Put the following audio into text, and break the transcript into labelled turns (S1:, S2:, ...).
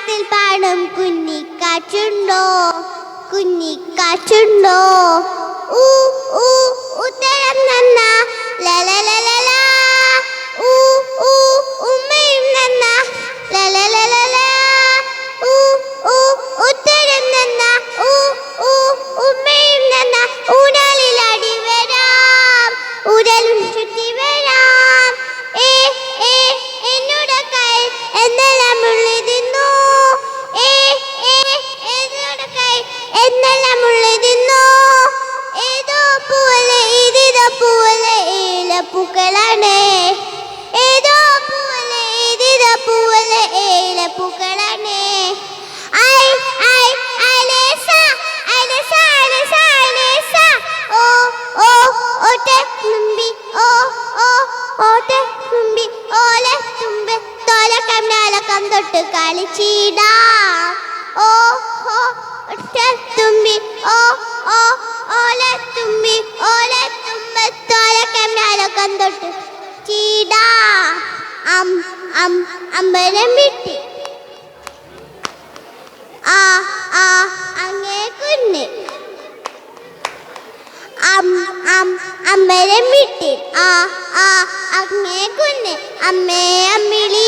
S1: കാട്ടിൽ പാടും കുഞ്ഞിക്കാറ്റുണ്ടോ കുഞ്ഞിക്കാറ്റുണ്ടോ ഊ ഊ ഉത്തരം നന്ന ലലലലല ഊ ഊ ഉമ്മയും നന്ന ലലലലല ഊ ഊ ഉത്തരം നന്ന ഊ ഊ ഉമ്മയും നന്ന ഊടലിലടി വരാം ഉടലും ചുറ്റി വരാം ഏ ഏ എന്നോട് കൈ എന്നെല്ലാം ഉള്ളിരുന്നു ഏ ഏ എന്നോട് കൈ എന്നെല്ലാം ഉള്ളിരുന്നു ഏതോ പൂവലെ ഇതിതോ പൂവലെ ഏലപ്പൂക്കളാണ് ഏതോ പൂവലെ ഇതിതോ പൂവലെ ഏലപ്പൂക്കളാണ് ഐ ഐ ഐലേസ ഐലേസ ഐലേസ ഐലേസ ഓ ഓ ഓട്ടെ തുമ്പി ഓ ഓ ഓട്ടെ തുമ്പി ഓലെ തുമ്പി തോലക്കം നാലക്കം തൊട്ട് കളിച്ചിടാം ഓ ഓ ഒട്ടെ തുമ്പി ഓ ഓ ഓലെ തുമ്പി ഓലെ തുമ്പി തോലക്കം നാലക്കം തൊട്ട് ചീടാം അമ്പലം വിട്ടി ആ ആ അങ്ങേ കുഞ്ഞ് അമ്പലം വിട്ടി ആ ആ അങ്ങേ കുഞ്ഞ് അമ്മേ അമ്മിളി